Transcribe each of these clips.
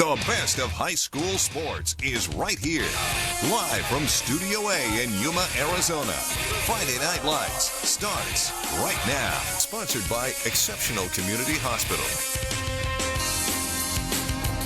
The best of high school sports is right here. Live from Studio A in Yuma, Arizona. Friday Night Lights starts right now. Sponsored by Exceptional Community Hospital.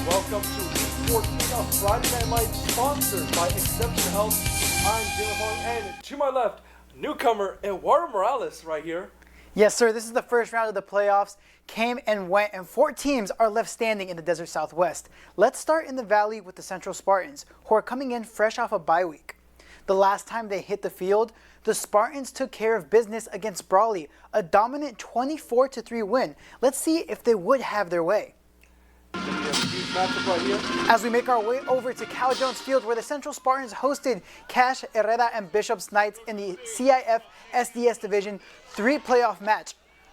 Welcome to Week 14 of Friday Night Lights, sponsored by Exceptional Health. I'm Jalen Hong, and to my left, newcomer Eduardo Morales right here. Yes, sir. This is the first round of the playoffs. Came and went, and 4 teams are left standing in the Desert Southwest. Let's start in the Valley with the Central Spartans, who are coming in fresh off a bye week. The last time they hit the field, the Spartans took care of business against Brawley, a dominant 24-3 win. Let's see if they would have their way. As we make our way over to Cal Jones Field, where the Central Spartans hosted Cash Herrera and Bishop's Knights in the CIF SDS Division 3 playoff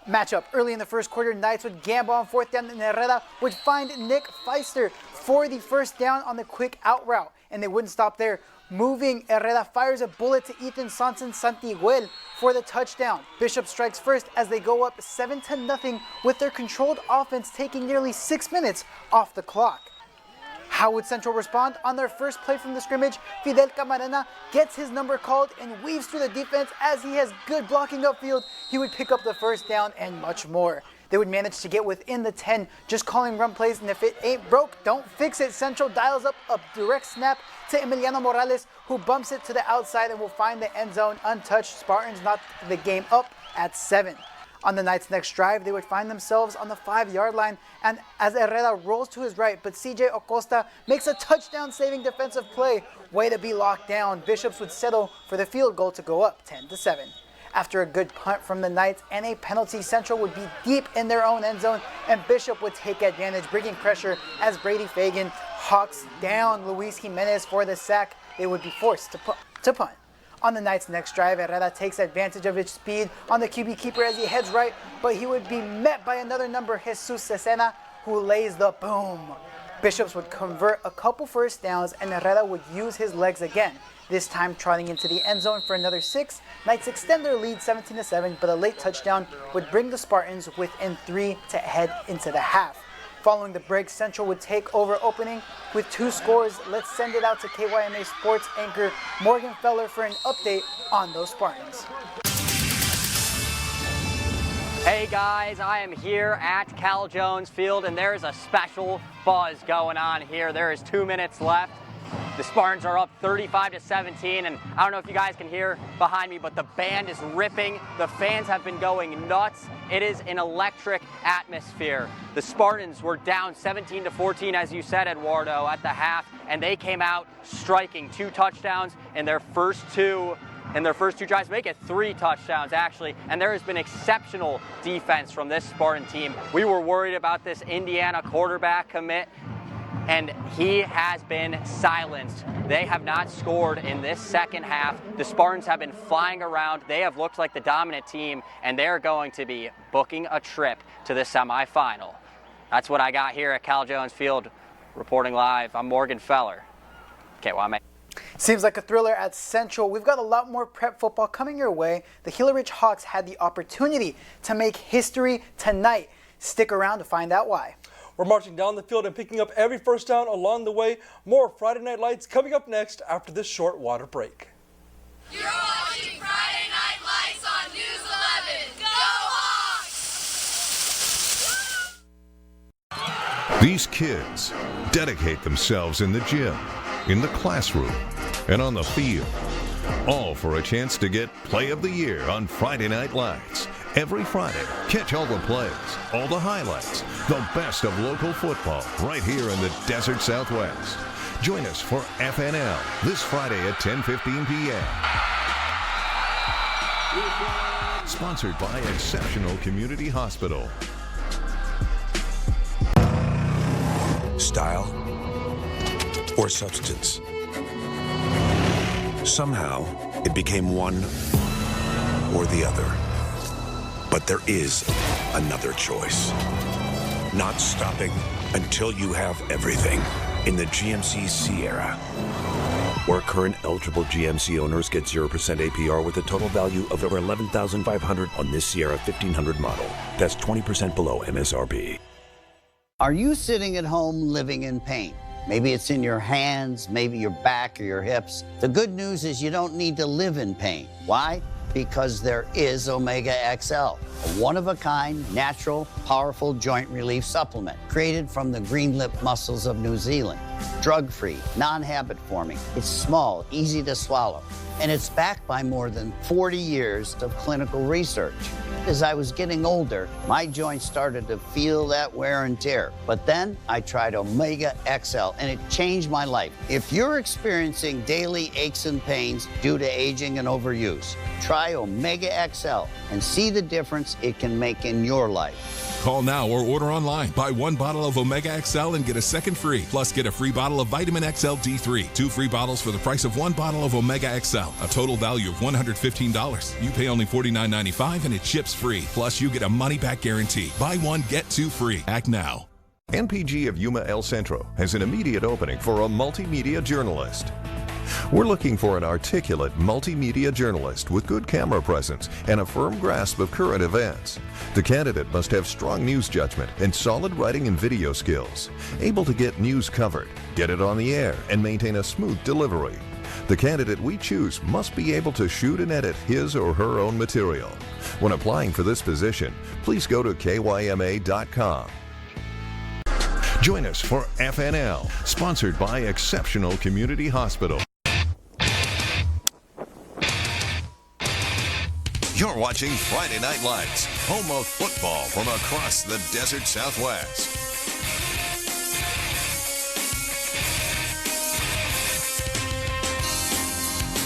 matchup. Early in the first quarter, Knights would gamble on 4th down, and Herrera would find Nick Feister for the first down on the quick out route. And they wouldn't stop there. Moving, Herrera fires a bullet to Ethan Santiguel for the touchdown. Bishop strikes first as they go up 7-0 with their controlled offense taking nearly 6 minutes off the clock. How would Central respond? On their first play from the scrimmage, Fidel Camarena gets his number called and weaves through the defense as he has good blocking upfield. He would pick up the first down and much more. They would manage to get within the 10, just calling run plays, and if it ain't broke, don't fix it. Central dials up a direct snap to Emiliano Morales, who bumps it to the outside and will find the end zone untouched. Spartans knock the game up at 7. On the Knights' next drive, they would find themselves on the 5-yard line, and as Herrera rolls to his right, but CJ Acosta makes a touchdown-saving defensive play. Way to be locked down. Bishops would settle for the field goal to go up 10-7. After a good punt from the Knights and a penalty, Central would be deep in their own end zone, and Bishop would take advantage, bringing pressure as Brady Fagan hawks down Luis Jimenez for the sack. They would be forced to punt. On the Knights' next drive, Herrera takes advantage of his speed on the QB keeper as he heads right, but he would be met by another number, Jesus Cesena, who lays the boom. Bishops would convert a couple first downs, and Herrera would use his legs again, this time trotting into the end zone for another 6. Knights extend their lead 17-7, but a late touchdown would bring the Spartans within 3 to head into the half. Following the break, Central would take over opening with 2 scores. Let's send it out to KYMA Sports anchor Morgan Feller for an update on those Spartans. Hey guys, I am here at Cal Jones Field, and there is a special buzz going on here. There is 2 minutes left. The Spartans are up 35-17, and I don't know if you guys can hear behind me, but the band is ripping. The fans have been going nuts. It is an electric atmosphere. The Spartans were down 17-14, as you said, Eduardo, at the half, and they came out striking 2 touchdowns in their first two drives, make it 3 touchdowns actually, and there has been exceptional defense from this Spartan team. We were worried about this Indiana quarterback commit, and he has been silenced. They have not scored in this second half. The Spartans have been flying around. They have looked like the dominant team, and they're going to be booking a trip to the semifinal. That's what I got here at Cal Jones Field, reporting live. I'm Morgan Feller. KYMA. Seems like a thriller at Central. We've got a lot more prep football coming your way. The Gila Ridge Hawks had the opportunity to make history tonight. Stick around to find out why. We're marching down the field and picking up every first down along the way. More Friday Night Lights coming up next after this short water break. You're watching Friday Night Lights on News 11. Go Hawks! These kids dedicate themselves in the gym, in the classroom, and on the field, all for a chance to get Play of the Year on Friday Night Lights. Every Friday, catch all the plays, all the highlights, the best of local football right here in the Desert Southwest. Join us for FNL this Friday at 10:15 p.m. Sponsored by Exceptional Community Hospital. Style or substance. Somehow, it became one or the other. But there is another choice. Not stopping until you have everything in the GMC Sierra. Where current eligible GMC owners get 0% APR with a total value of over $11,500 on this Sierra 1500 model. That's 20% below MSRP. Are you sitting at home living in pain? Maybe it's in your hands, maybe your back or your hips. The good news is you don't need to live in pain. Why? Because there is Omega XL, a one-of-a-kind, natural, powerful joint relief supplement created from the green lip mussels of New Zealand. Drug-free, non-habit forming. It's small, easy to swallow, and it's backed by more than 40 years of clinical research. As I was getting older, my joints started to feel that wear and tear. But then I tried Omega XL, and it changed my life. If you're experiencing daily aches and pains due to aging and overuse, try Omega XL and see the difference it can make in your life. Call now or order online. Buy 1 bottle of Omega XL and get a second free. Plus, get a free bottle of Vitamin XL D3. 2 free bottles for the price of 1 bottle of Omega XL. A total value of $115. You pay only $49.95 and it ships free. Plus, you get a money-back guarantee. Buy 1, get 2 free. Act now. NPG of Yuma El Centro has an immediate opening for a multimedia journalist. We're looking for an articulate multimedia journalist with good camera presence and a firm grasp of current events. The candidate must have strong news judgment and solid writing and video skills, able to get news covered, get it on the air, and maintain a smooth delivery. The candidate we choose must be able to shoot and edit his or her own material. When applying for this position, please go to kyma.com. Join us for FNL, sponsored by Exceptional Community Hospital. You're watching Friday Night Lights, home of football from across the desert Southwest.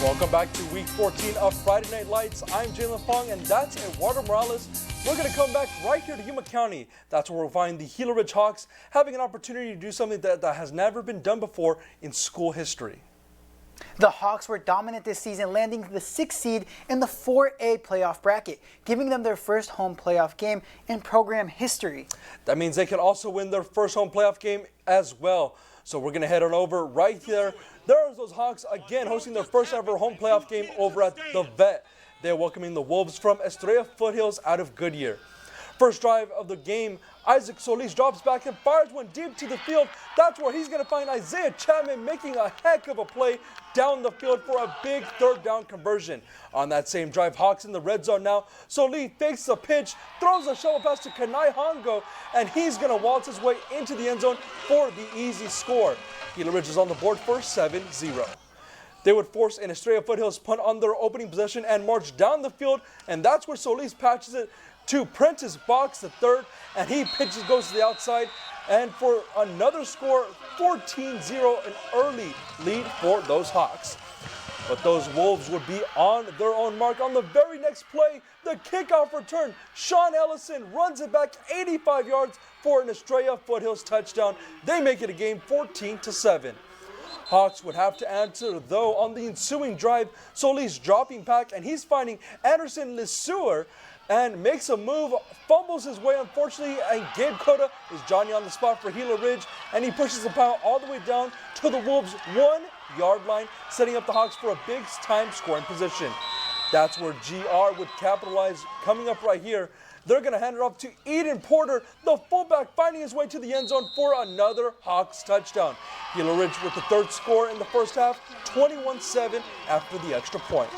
Welcome back to week 14 of Friday Night Lights. I'm Jalen Fong, and that's Eduardo Morales. We're going to come back right here to Yuma County. That's where we'll find the Gila Ridge Hawks having an opportunity to do something that has never been done before in school history. The Hawks were dominant this season, landing the 6th seed in the 4A playoff bracket, giving them their first home playoff game in program history. That means they can also win their first home playoff game as well. So we're going to head on over right here. There's those Hawks again hosting their first ever home playoff game over at the Vet. They're welcoming the Wolves from Estrella Foothills out of Goodyear. First drive of the game, Isaac Solis drops back and fires one deep to the field. That's where he's going to find Isaiah Chapman making a heck of a play down the field for a big 3rd down conversion. On that same drive, Hawks in the red zone now. Solis fakes the pitch, throws a shovel pass to Kanai Hongo, and he's going to waltz his way into the end zone for the easy score. Gila Ridge is on the board for 7-0. They would force an Estrella Foothills punt on their opening possession and march down the field, and that's where Solis patches it to Prentice Box, the third, and he goes to the outside, and for another score, 14-0, an early lead for those Hawks. But those Wolves would be on their own mark on the very next play. The kickoff return, Sean Ellison runs it back 85 yards for an Estrella Foothills touchdown. They make it a game 14-7. Hawks would have to answer, though, on the ensuing drive. Solis dropping back, and he's finding Anderson Lesueur and makes a move, fumbles his way, unfortunately, and Gabe Cota is Johnny on the spot for Gila Ridge, and he pushes the pile all the way down to the Wolves' 1-yard line, setting up the Hawks for a big-time scoring position. That's where GR would capitalize. Coming up right here, they're going to hand it off to Eden Porter, the fullback, finding his way to the end zone for another Hawks touchdown. Gila Ridge with the 3rd score in the first half, 21-7 after the extra point.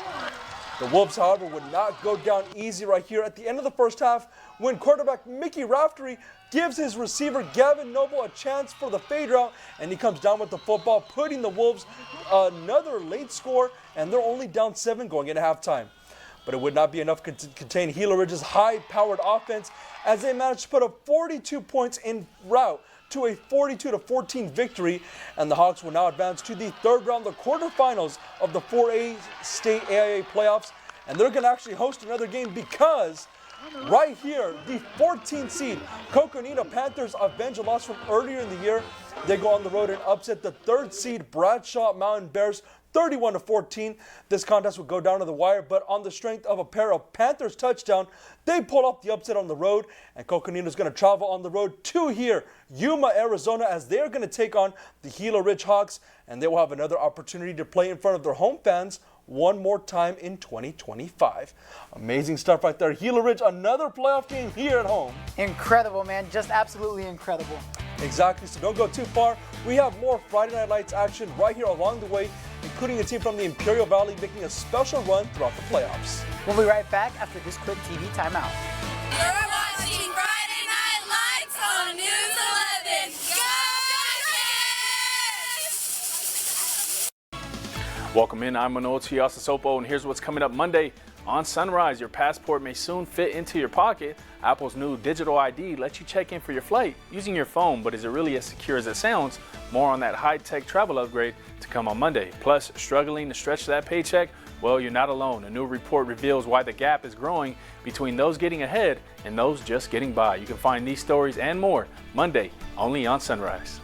The Wolves, however, would not go down easy right here at the end of the first half when quarterback Mickey Raftery gives his receiver Gavin Noble a chance for the fade route, and he comes down with the football, putting the Wolves another late score, and they're only down 7 going into halftime. But it would not be enough to contain Gila Ridge's high-powered offense as they managed to put up 42 points in route to a 42-14 victory, and the Hawks will now advance to the 3rd round, the quarterfinals of the 4A State AIA playoffs, and they're going to actually host another game because right here, the 14th seed Coconino Panthers avenge a loss from earlier in the year. They go on the road and upset the 3rd seed Bradshaw Mountain Bears 31-14. This contest would go down to the wire, but on the strength of a pair of Panthers touchdown, they pull off the upset on the road, and Coconino is going to travel on the road to here, Yuma, Arizona, as they are going to take on the Gila Ridge Hawks, and they will have another opportunity to play in front of their home fans one more time in 2025. Amazing stuff right there. Gila Ridge, another playoff game here at home. Incredible, man. Just absolutely incredible. Exactly, so don't go too far. We have more Friday Night Lights action right here along the way, including a team from the Imperial Valley making a special run throughout the playoffs. We'll be right back after this quick TV timeout. You're watching Friday Night Lights on News 11. Go Jackets! Welcome in, I'm Manolo Tiasasopo, and here's what's coming up Monday. On Sunrise, your passport may soon fit into your pocket. Apple's new digital ID lets you check in for your flight using your phone, but is it really as secure as it sounds? More on that high-tech travel upgrade to come on Monday. Plus, struggling to stretch that paycheck? Well, you're not alone. A new report reveals why the gap is growing between those getting ahead and those just getting by. You can find these stories and more Monday, only on Sunrise.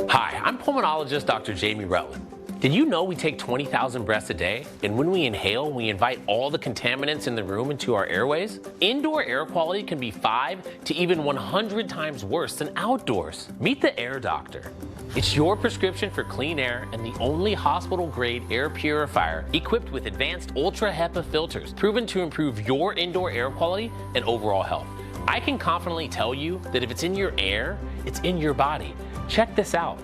Hi, I'm pulmonologist Dr. Jamie Rutland. Did you know we take 20,000 breaths a day? And when we inhale, we invite all the contaminants in the room into our airways? Indoor air quality can be 5 to even 100 times worse than outdoors. Meet the Air Doctor. It's your prescription for clean air and the only hospital-grade air purifier equipped with advanced Ultra HEPA filters, proven to improve your indoor air quality and overall health. I can confidently tell you that if it's in your air, it's in your body. Check this out.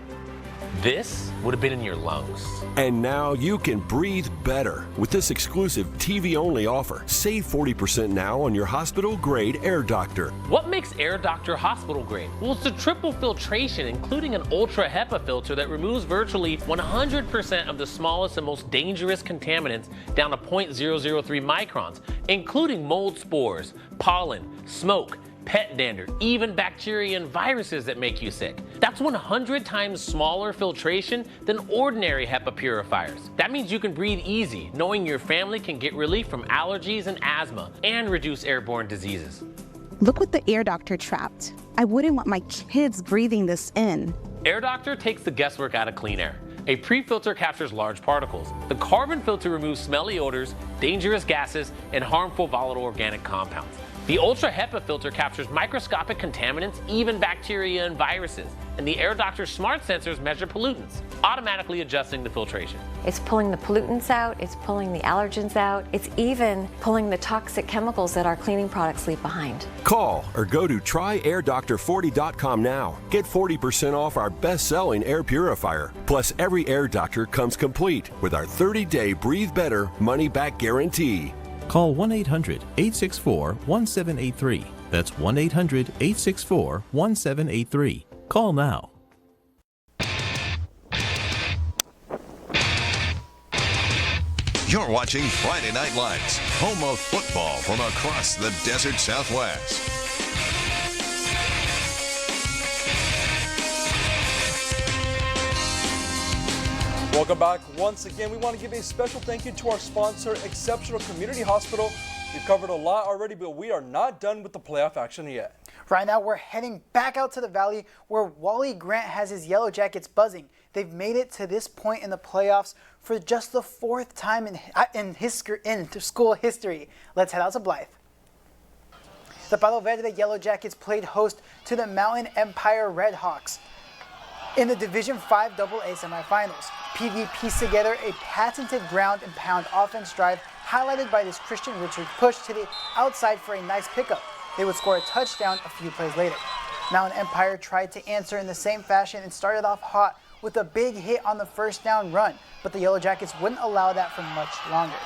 This would have been in your lungs. And now you can breathe better with this exclusive TV-only offer. Save 40% now on your hospital-grade Air Doctor. What makes Air Doctor hospital grade? Well, it's a triple filtration, including an Ultra HEPA filter that removes virtually 100% of the smallest and most dangerous contaminants down to 0.003 microns, including mold spores, pollen, smoke, pet dander, even bacteria and viruses that make you sick. That's 100 times smaller filtration than ordinary HEPA purifiers. That means you can breathe easy, knowing your family can get relief from allergies and asthma and reduce airborne diseases. Look what the Air Doctor trapped. I wouldn't want my kids breathing this in. Air Doctor takes the guesswork out of clean air. A pre-filter captures large particles. The carbon filter removes smelly odors, dangerous gases, and harmful volatile organic compounds. The Ultra HEPA filter captures microscopic contaminants, even bacteria and viruses. And the Air Doctor smart sensors measure pollutants, automatically adjusting the filtration. It's pulling the pollutants out, it's pulling the allergens out, it's even pulling the toxic chemicals that our cleaning products leave behind. Call or go to tryair40.com now. Get 40% off our best-selling air purifier. Plus, every Air Doctor comes complete with our 30-day Breathe Better money-back guarantee. Call 1-800-864-1783. That's 1-800-864-1783. Call now. You're watching Friday Night Lights, home of football from across the desert Southwest. Welcome back once again. We want to give a special thank you to our sponsor, Exceptional Community Hospital. We've covered a lot already, but we are not done with the playoff action yet. Right now, we're heading back out to the Valley where Wally Grant has his Yellow Jackets buzzing. They've made it to this point in the playoffs for just the 4th time in school history. Let's head out to Blythe. The Palo Verde Yellow Jackets played host to the Mountain Empire Redhawks in the Division 5 AA semifinals. PV pieced together a patented ground and pound offense drive highlighted by this Christian Richard push to the outside for a nice pickup. They would score a touchdown a few plays later. Mountain Empire tried to answer in the same fashion and started off hot with a big hit on the first down run, but the Yellow Jackets wouldn't allow that for much longer.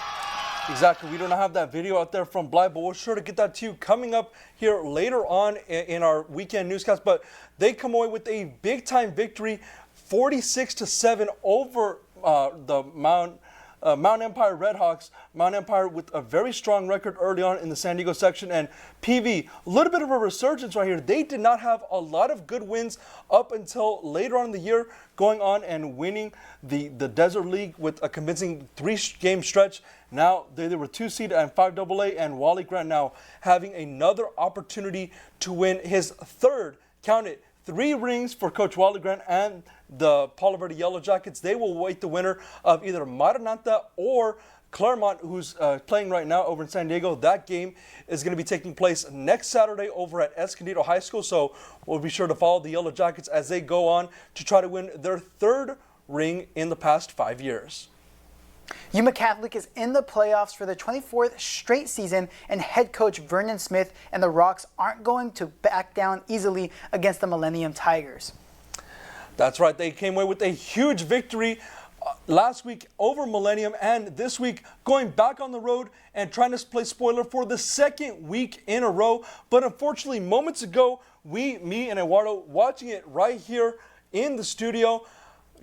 Exactly. We don't have that video out there from Blythe, but we're sure to get that to you coming up here later on in our weekend newscast. But they come away with a big-time victory, 46-7 over the Mountain Empire Redhawks. Mountain Empire with a very strong record early on in the San Diego section. And PV, a little bit of a resurgence right here. They did not have a lot of good wins up until later on in the year, going on and winning the Desert League with a convincing 3-game stretch. Now they were 2 seed and 5 AA, and Wally Grant now having another opportunity to win his 3rd, count it, 3 rings for Coach Wally Grant and the Palo Verde Yellow Jackets. They will await the winner of either Maranata or Claremont, who's playing right now over in San Diego. That game is going to be taking place next Saturday over at Escondido High School. So we'll be sure to follow the Yellow Jackets as they go on to try to win their 3rd ring in the past 5 years. Yuma Catholic is in the playoffs for the 24th straight season, and head coach Vernon Smith and the Rocks aren't going to back down easily against the Millennium Tigers. That's right. They came away with a huge victory last week over Millennium, and this week going back on the road and trying to play spoiler for the second week in a row. But unfortunately, moments ago, me and Eduardo watching it right here in the studio,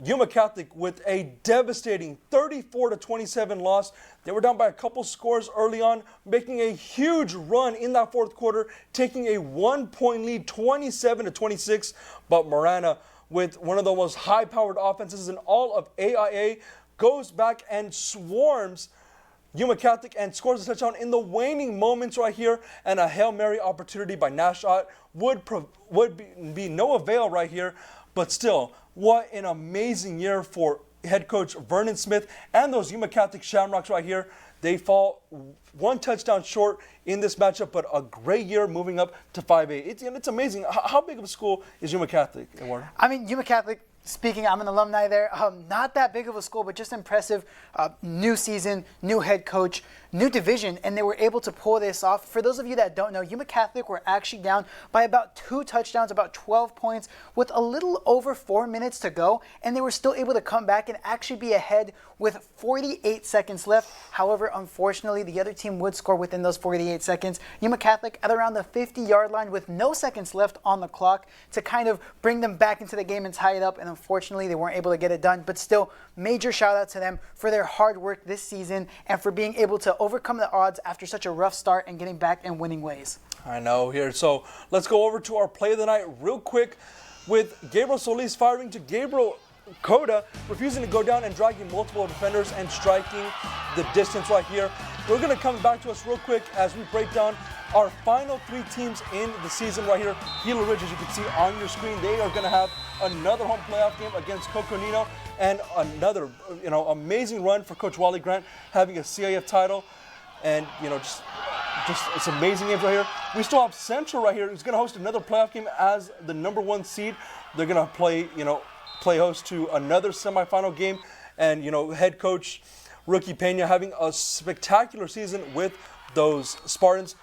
Yuma Catholic with a devastating 34-27 loss. They were down by a couple scores early on, making a huge run in that fourth quarter, taking a 1-point lead, 27-26. But Marana, with one of the most high-powered offenses in all of AIA, goes back and swarms Yuma Catholic and scores a touchdown in the waning moments right here, and a Hail Mary opportunity by Nash Ott would be no avail right here. But still, what an amazing year for head coach Vernon Smith and those Yuma Catholic Shamrocks right here. They fall one touchdown short in this matchup, but a great year moving up to 5A. It's amazing. How big of a school is Yuma Catholic, Eduardo? I mean, Yuma Catholic, speaking, I'm an alumni there. Not that big of a school, but just impressive. New season, new head coach, new division, and they were able to pull this off. For those of you that don't know, Yuma Catholic were actually down by about 2 touchdowns, about 12 points, with a little over 4 minutes to go, and they were still able to come back and actually be ahead with 48 seconds left. However, unfortunately, the other team would score within those 48 seconds. Yuma Catholic at around the 50-yard line with no seconds left on the clock to kind of bring them back into the game and tie it up, and unfortunately, they weren't able to get it done. But still, major shout out to them for their hard work this season and for being able to overcome the odds after such a rough start and getting back in winning ways. I know here. So let's go over to our play of the night real quick with Gabriel Solis firing to Gabriel Cota, refusing to go down and dragging multiple defenders and striking the distance right here. We're going to come back to us real quick as we break down our final 3 teams in the season right here. Gila Ridge, as you can see on your screen, they are going to have another home playoff game against Coconino, and another amazing run for Coach Wally Grant, having a CIF title. And just it's amazing games right here. We still have Central right here, who's going to host another playoff game as the #1 seed. They're going to play host to another semifinal game, and head coach Rookie Pena having a spectacular season with those Spartans.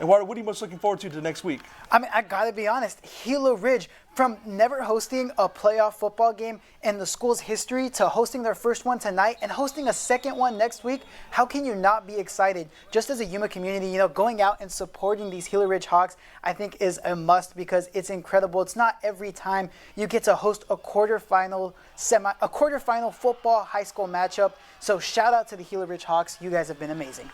And what are you most looking forward to next week? I mean, I gotta be honest, Gila Ridge, from never hosting a playoff football game in the school's history to hosting their first one tonight and hosting a second one next week, how can you not be excited? Just as a Yuma community, going out and supporting these Gila Ridge Hawks, I think is a must because it's incredible. It's not every time you get to host a quarterfinal football high school matchup. So shout out to the Gila Ridge Hawks. You guys have been amazing.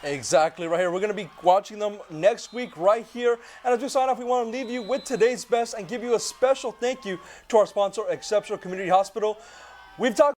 Exactly right here. We're going to be watching them next week right here. And as we sign off, we want to leave you with today's best and give you a special thank you to our sponsor, Exceptional Community Hospital. We've talked